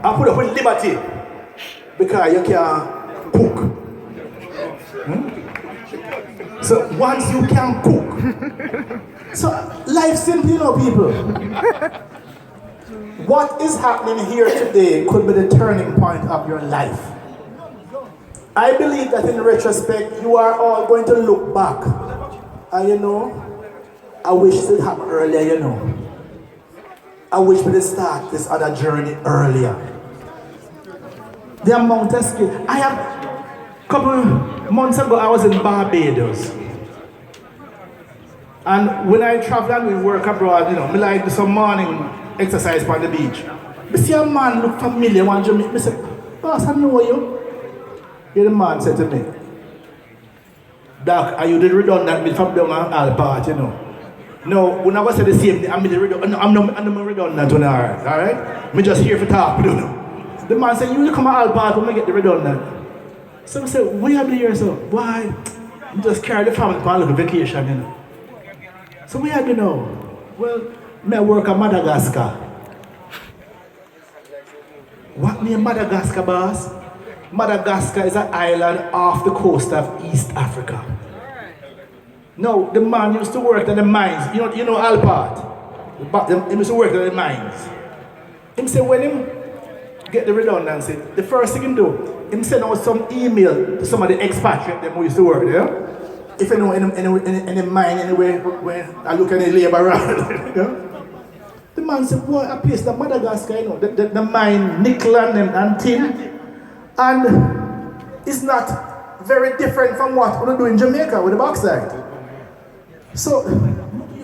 I put up with liberty because you can't cook. So once you can cook, so life simple, you know, people. What is happening here today could be the turning point of your life. I believe that in retrospect, you are all going to look back. And you know, I wish it happened earlier, you know. I wish we could start this other journey earlier. The amount of skill. I have, a couple months ago, I was in Barbados. And when I travel and we work abroad, you know, I like do some morning exercise on the beach. I see a man look familiar, one Jamaican. I say, boss, I know you. Yeah, the man said to me, Doc, are you the redundant me from down at Albert, you know? No, when I was at the same thing, I'm the redundant. I'm not redundant on alright? I'm just here for talk, you know. The man said, you come at Albert when I get the redundant. So I said, where are you here, so? Why? I just carry the family for a little vacation, you know. So where are you now? Well, I work at Madagascar. What name Madagascar, boss? Madagascar is an island off the coast of East Africa. No, the man used to work at the mines. You know Alpart? He used to work at the mines. He said when him get the redundancy, the first thing he do, he send out some email to some of the expatriates who used to work there. If you know any mine anyway, when I look at the labor around, you know? The man said, boy, a place like Madagascar, you know, the mine, nickel and tin. And it's not very different from what we do in Jamaica with the bauxite. So,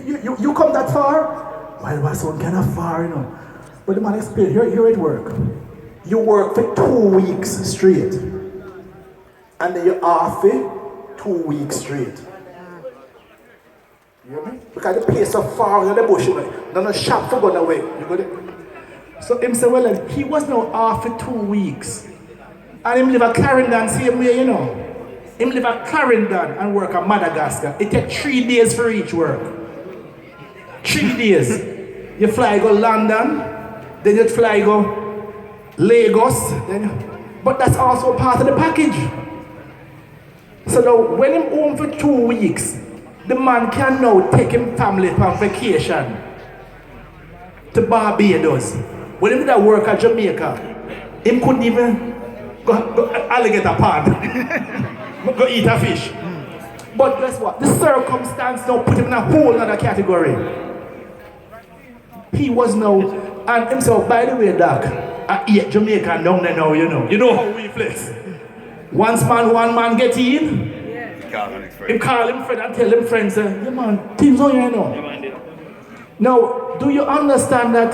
you come that far? Well, it was kind of far, you know. But the man explained, here it work. You work for 2 weeks straight. And then you're off it 2 weeks straight. You hear me? Because the place so far in the bush, you know, there's no shop for going away. You got it? So him say, well, he was now off for 2 weeks. And him live at Clarendon same way, you know. Him live at Clarendon and work at Madagascar. It takes 3 days for each work. 3 days. You fly go London, then you fly go Lagos, but that's also part of the package. So now when him home for 2 weeks, the man can now take him family on vacation to Barbados. When he did that work at Jamaica, him couldn't even go alligator pond, go eat a fish. But guess what? The circumstance now put him in a whole other category. He was now, and himself, by the way, Doc, I eat Jamaican down there now, you know. You know how we flex. One man get in, he call him friend and tell him friend, say, yeah man, things on here now. Now, do you understand that?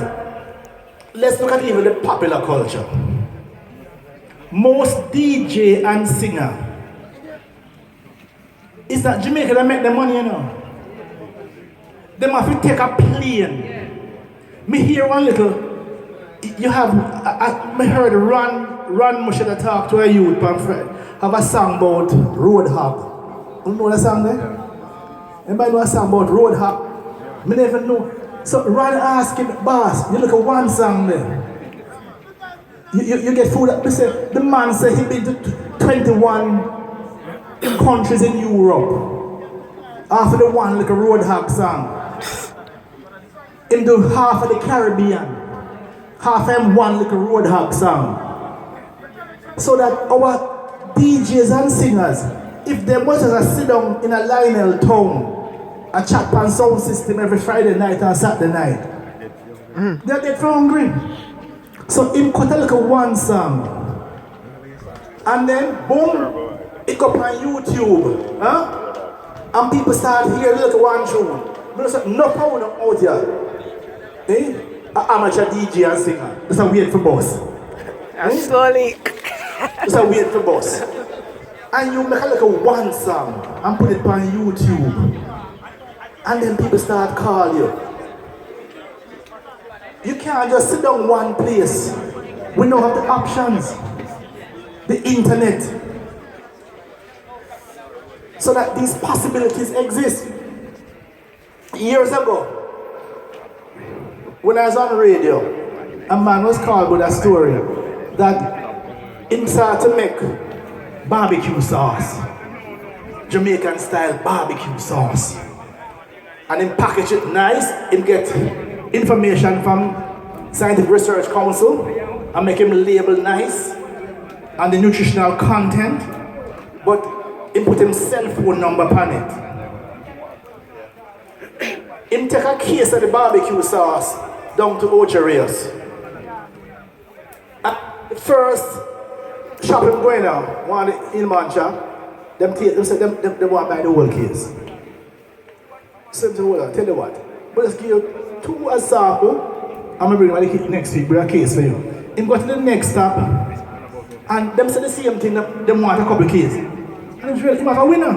Let's look at even the popular culture. Most DJ and singer, it's not Jamaica that make the money, you know. They have to take a plane. Me hear one little, you have, I heard Ron Musher talk to a youth, have a song about road hop. You know the song there? Anybody know a song about road hop? Me never know. So Ron asked him, boss, you look at one song there. You get food. The man said he been to 21 countries in Europe. After the one like a road hog song. Him do half of the Caribbean. Half of him one like a road hog song. So that our DJs and singers, if they want to sit down in a Lionel town and chat on sound system every Friday night and Saturday night, they're dead for hungry. So him cut a little one song. And then boom, it go up on YouTube. Huh? And people start hearing a little one tune. But say, no power out here. Eh? An amateur DJ and singer. Just a wait for boss. Slowly. Just a wait for boss. And you make a little one song and put it on YouTube. And then people start calling you. You can't just sit down one place. We don't have the options. The internet. So that these possibilities exist. Years ago, when I was on radio, a man was called with a story that him started to make barbecue sauce, Jamaican style barbecue sauce. And him package it nice, him get information from Scientific Research Council and make him label nice and the nutritional content, but him put him cell phone number on it. Him take a case of the barbecue sauce down to Ochereas. At the first shop him going now, one in man shop, them said them want to buy the whole case. So hold on, tell you what, but let's give you 2 as sample, I'm going to bring them next week, bring a case for you. Him go to the next stop, and them say the same thing, them want a couple of cases. And I'm sure him have a winner.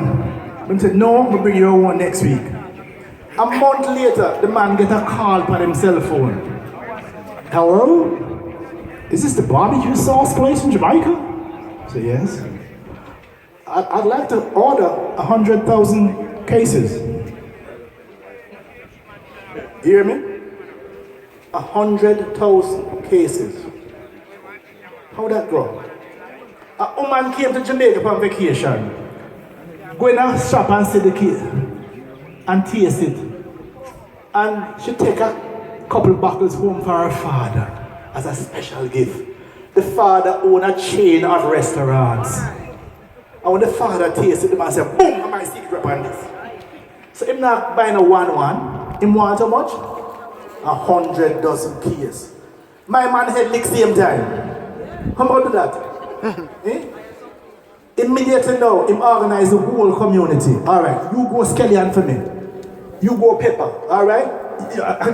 Them said, no, we'll bring you one next week. A month later, the man get a call on his cell phone. Hello? Is this the barbecue sauce place in Jamaica? I say, yes. I'd like to order 100,000 cases. You hear me? 100,000 cases. How that go? A woman came to Jamaica for vacation. Go in a shop and see the cake and taste it. And she take a couple bottles home for her father as a special gift. The father own a chain of restaurants. And when the father tasted, the man said, boom, I'm my secret on this. So him not buying a 1-1. Him want how much? 100 dozen keys. My man had Leahcim time. How about that? Eh? Immediately now, him organize the whole community. Alright, you go scallion for me. You go pepper. Alright?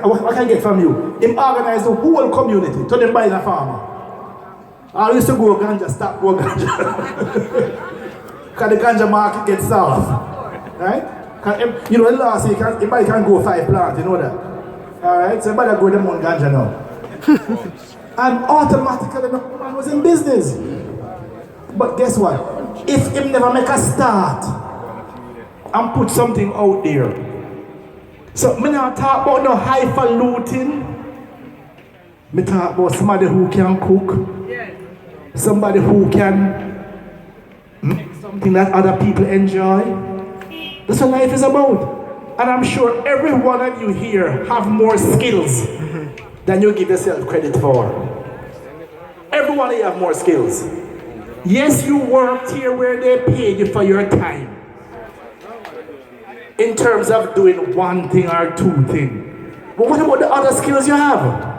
What can I get from you? Him organize the whole community. To them buy the farmer. I used to go ganja, stop go ganja. Because the ganja market gets south. Right? You know, last year, everybody can go 5 plants, you know that. Alright, so everybody go them on ganja now. And automatically, the man was in business. But guess what? If him never make a start and put something out there. So, me not talk about no highfalutin. Me talk about somebody who can cook. Somebody who can make something that other people enjoy. That's what life is about. And I'm sure every one of you here have more skills than you give yourself credit for. Every one of you have more skills. Yes, you worked here where they paid you for your time. In terms of doing one thing or 2 things. But what about the other skills you have?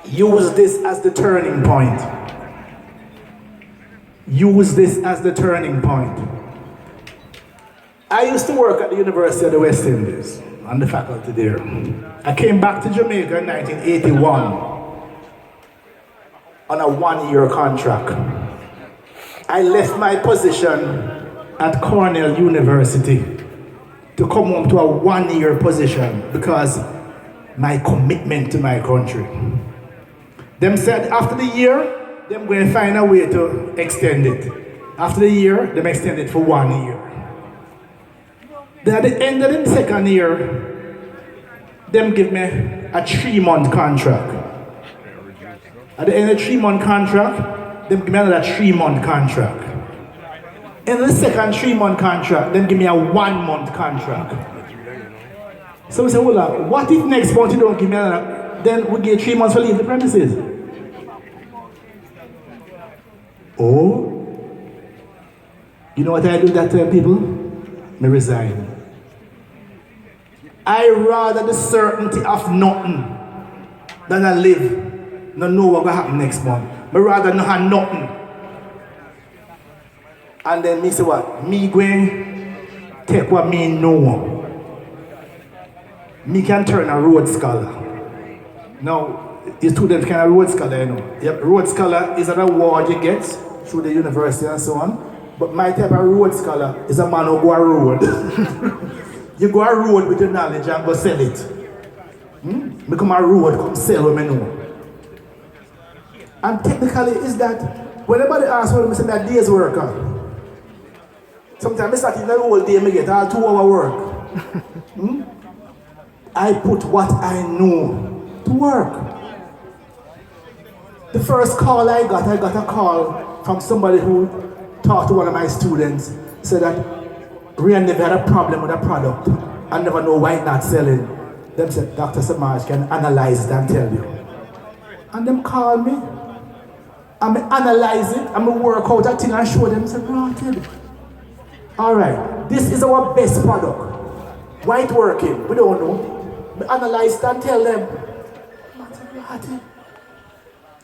Use this as the turning point. Use this as the turning point. I used to work at the University of the West Indies, on the faculty there. I came back to Jamaica in 1981 on a 1-year contract. I left my position at Cornell University to come home to a 1-year position because my commitment to my country. Them said after the year, them going to find a way to extend it. After the year, them extend it for 1 year. Then at the end of the 2nd year, them give me a 3-month contract. At the end of the 3-month contract, them give me another 3-month contract. In the second 3-month contract, them give me a 1-month contract. So we say, hold on, what if next month you don't give me another, then we get 3 months to leave the premises? Oh, you know what I do that to people? Me resign. I rather the certainty of nothing than I live, not know what will happen next month. Me rather not have nothing. And then me say what? Me going take what me know. Me can turn a road scholar. Now, the students can a road scholar, you know. Yep, road scholar is an award you get through the university and so on. But my type of road scholar is a man who go a road. You go a road with your knowledge and go sell it. Become a road, come sell what I know. And technically is that, when anybody asks what I say that day's worker, sometimes I start in the whole day, I get all 2-hour work. I put what I know to work. The first call I got a call from somebody who talked to one of my students, said that Ray never had a problem with a product and never know why it's not selling. Them said, Dr. Semaj can analyze it and tell you. And them call me. I'm analyze it, I'm work out that thing and show them, say, granted. Alright, this is our best product. Why it working? We don't know. We analyze it and tell them.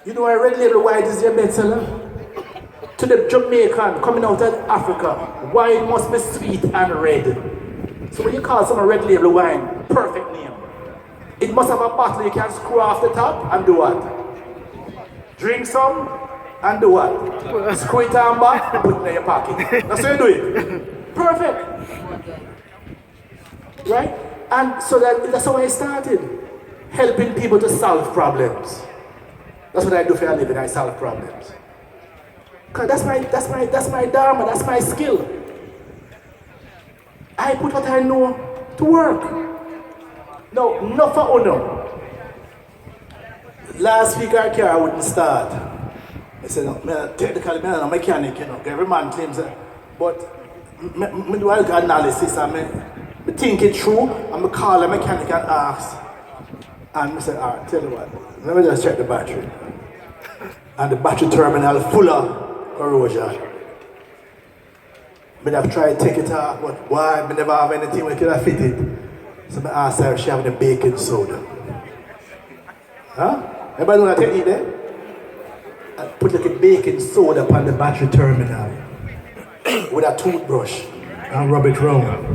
You know, a red label white is your best seller? To the Jamaican coming out of Africa, wine must be sweet and red. So when you call some red label wine, perfect name. It must have a bottle you can screw off the top and do what? Drink some and do what? Screw it on back and put it in your pocket. That's how you do it. Perfect. Right? And so that's how I started. Helping people to solve problems. That's what I do for a living, I solve problems. Cause that's my dharma, that's my skill. I put what I know to work. No, not for honor. Last week our car wouldn't start. I said, no, technically I'm a mechanic, you know. Every man claims that. But I do a analysis and I think it through and I call a mechanic and ask. And I said, alright, tell you what, let me just check the battery. And the battery terminal full of corrosion. I have tried to take it off, but why? I never have anything where I could fit it. So I asked her if she have the baking soda. Huh? Everybody know what I eat there? I put like a baking soda upon the battery terminal with a toothbrush and rub it round.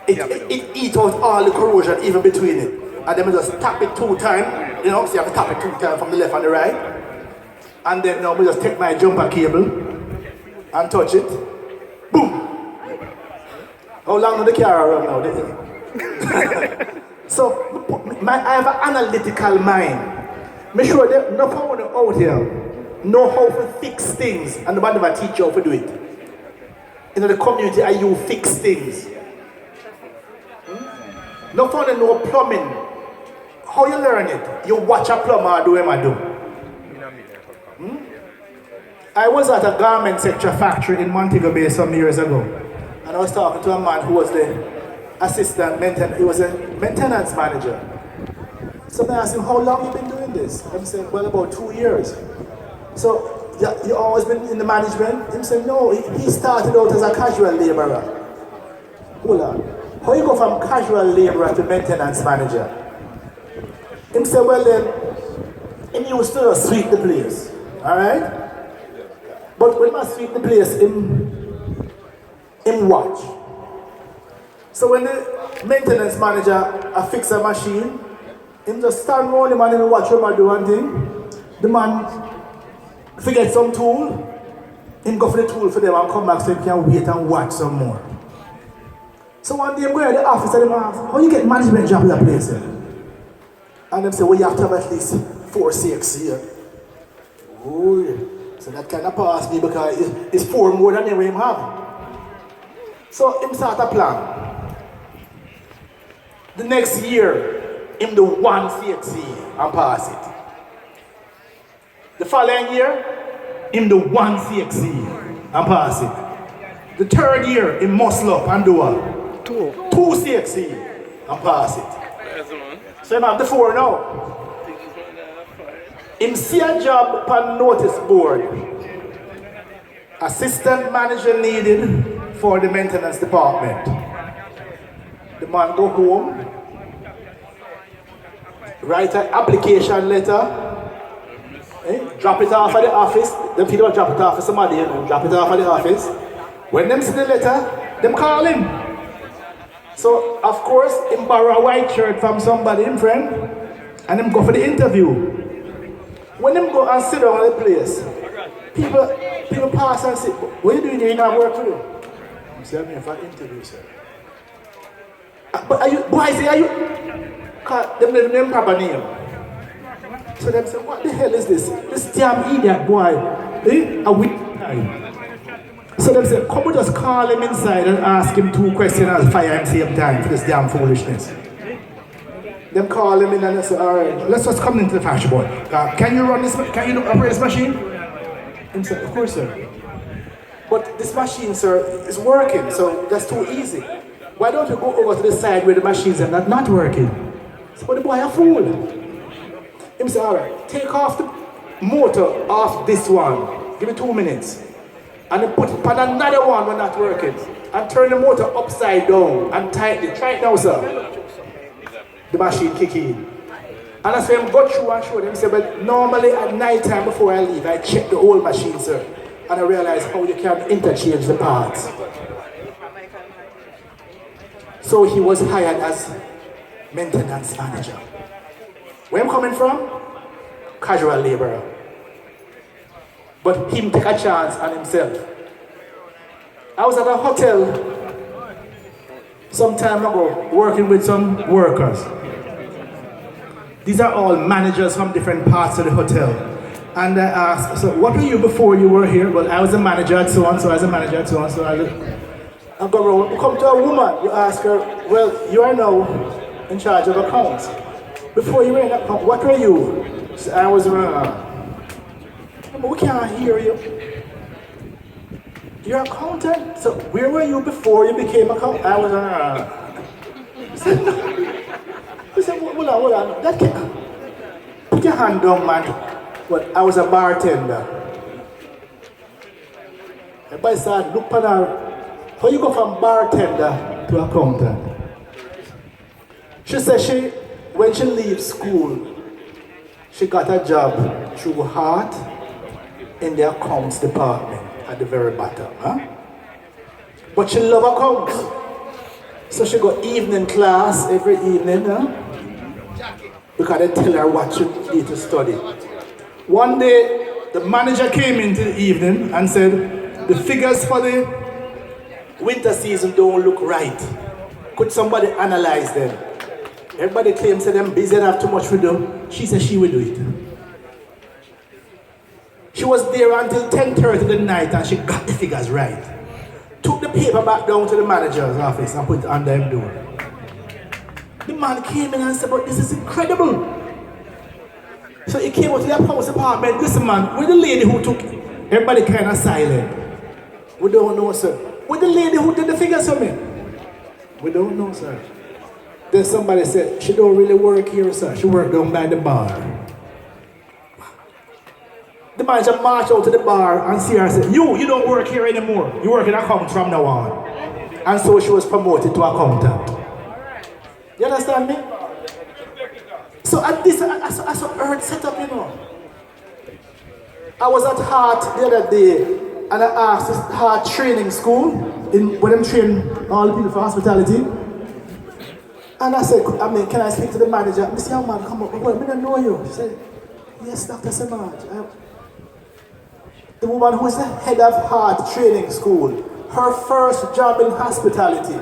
It eats out all the corrosion even between it. And then we just tap it 2 times, you know, so you have to tap it 2 times from the left and the right. And then now we just take my jumper cable and touch it. Boom! How long do the car run now? So, I have an analytical mind. Make sure that no one out here know how to fix things and nobody never teach you how to do it. In the community, you fix things. No one know plumbing. How you learn it? You watch a plumber do him do. I was at a garment sector factory in Montego Bay some years ago. And I was talking to a man who was the assistant maintenance, he was a maintenance manager. So I asked him, how long have you been doing this? He said, well, about 2 years. So, you always been in the management? He said, no, he started out as a casual laborer. Hold on. How you go from casual laborer to maintenance manager? He said, well then, he used to sweep the place. Alright? But when I sweep the place, him watch. So when the maintenance manager fix a machine, him just stand around the man and watch him do one thing. The man forget some tool, him go for the tool for them and come back so he can wait and watch some more. So one day I'm going to the office and them ask, how you get management job in that place? And them say, well, you have to have at least 4 6 here. Oh, yeah. So that kind of pass me because it's 4 more than they him have. So him start a plan. The next year, him do 1 CXC and pass it. The following year, him do 1 CXC and pass it. The 3rd year, him muscle up and do what? 2 CXC and pass it. So him have the 4 now. Him see a job upon notice board. Assistant manager needed for the maintenance department. The man go home, write an application letter, drop it off at the office. Them people drop it off for somebody, drop it off at the office. When them see the letter, them call him. So of course, him borrow a white shirt from somebody, him friend, and him go for the interview. When them go and sit down at the place, people pass and say, what are you doing here? You not work for you? I say, I'm here for an interview, sir. But are you, boy, say, are you? Cause them live in proper name. So them say, what the hell is this? This damn idiot boy. A week time. So them say, come we just call him inside and ask him 2 questions and fire him same time for this damn foolishness. Them call him in and they say, all right, let's just come into the factory, boy. Can you run this, can you operate this machine? He said, of course, sir. But this machine, sir, is working, so that's too easy. Why don't you go over to the side where the machines are not working? So, but the boy a fool. He said, all right, take off the motor off this one. Give me 2 minutes. And then put it on another one when not working. And turn the motor upside down and tighten it. Try it now, sir. The machine kick in. And I say, go through and show them. He said, but normally at night time before I leave, I check the whole machine, sir. And I realize how you can interchange the parts. So he was hired as maintenance manager. Where I'm coming from? Casual laborer. But him take a chance on himself. I was at a hotel some time ago working with some workers. These are all managers from different parts of the hotel. And I asked, so what were you before you were here? Well, I was a manager at so-and-so, I was a manager at so-and-so. I go around, you come to a woman, you ask her, well, you are now in charge of accounts. Before you were in account, what were you? So I was, we can't hear you. You're an accountant? So where were you before you became accountant? I was, he said, hold on, that can't, put your hand down, man. But I was a bartender. Everybody started looking at her. How you go from bartender to accountant? She said when she leaves school, she got a job through heart in the accounts department at the very bottom. Huh? But she loves accounts. So she got evening class every evening. Huh? Because they tell her what she need to study. One day, the manager came into the evening and said, the figures for the winter season don't look right. Could somebody analyze them? Everybody claims that them busy and have too much to do. She said she will do it. She was there until 10:30 at night and she got the figures right. Took the paper back down to the manager's office and put it under his door. The man came in and said, but this is incredible. So he came out to the accounts department. Listen, man, with the lady who took it, everybody kind of silent. We don't know, sir. With the lady who did the figures for me, we don't know, sir. Then somebody said, she don't really work here, sir. She work down by the bar. The manager marched out to the bar and see her and said, you don't work here anymore. You work in accounts from now on. And so she was promoted to accountant. You understand me? So at this, I saw earth set up, you know. I was at Heart the other day, and I asked this Heart training school, where them train all the people for hospitality. And I said, can I speak to the manager? This young man come up, well, I don't know you. She said, yes, Dr. Semaj. The woman who is the head of Heart training school, her first job in hospitality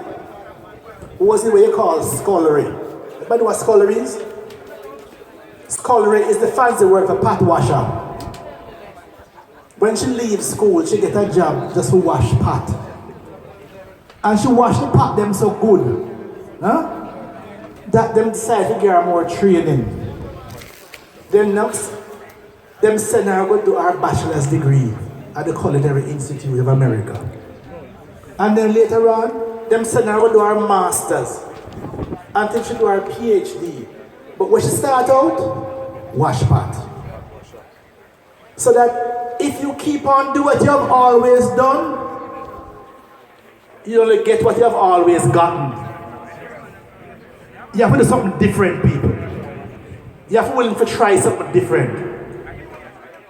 was in what you call scullery. Everybody know what scullery is? Scullery is the fancy word for pot washer. When she leaves school, she get a job just to wash pot. And she wash the pot them so good, huh? That them decide to give her more training. Then next, them send her go do her bachelor's degree at the Culinary Institute of America. And then later on, them send her go do her master's until she do her PhD. But when she start out, wash pot. So that if you keep on doing what you have always done, you only get what you have always gotten. You have to do something different, people. You have to be willing to try something different.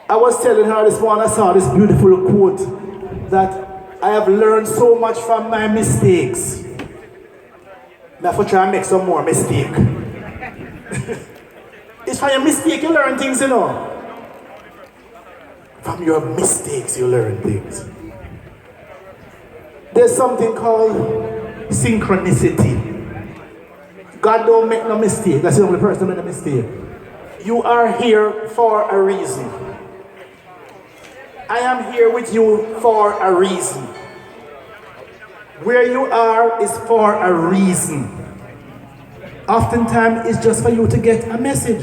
I was telling her this morning, I saw this beautiful quote that I have learned so much from my mistakes. I have to try and make some more mistakes. It's from your mistake you learn things, you know. From your mistakes you learn things. There's something called synchronicity. God don't make no mistake. That's the only person who made a mistake. You are here for a reason. I am here with you for a reason. Where you are is for a reason. Oftentimes, it's just for you to get a message.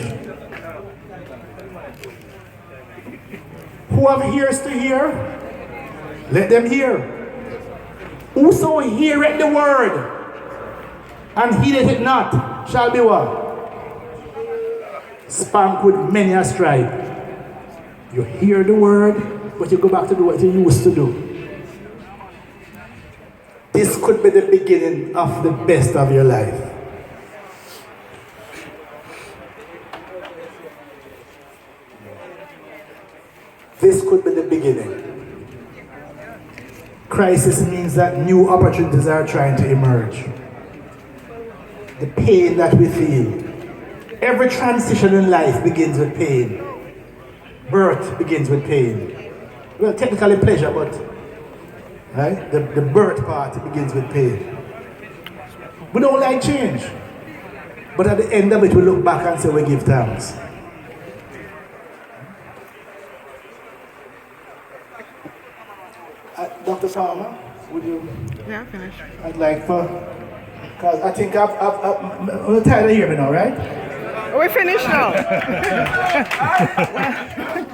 Who have ears to hear, let them hear. Whoso heareth the word and heedeth it not shall be what? Spanked with many a stripe. You hear the word, but you go back to do what you used to do. This could be the beginning of the best of your life. This could be the beginning. Crisis means that new opportunities are trying to emerge. The pain that we feel. Every transition in life begins with pain. Birth begins with pain. Well, technically pleasure, but right? The birth part begins with pain. We don't like change. But at the end of it, we look back and say we give thanks. Dr. Palmer, would you? Yeah, finished. I'd like for, because I think I'm tired of hearing me now, right? We finished now.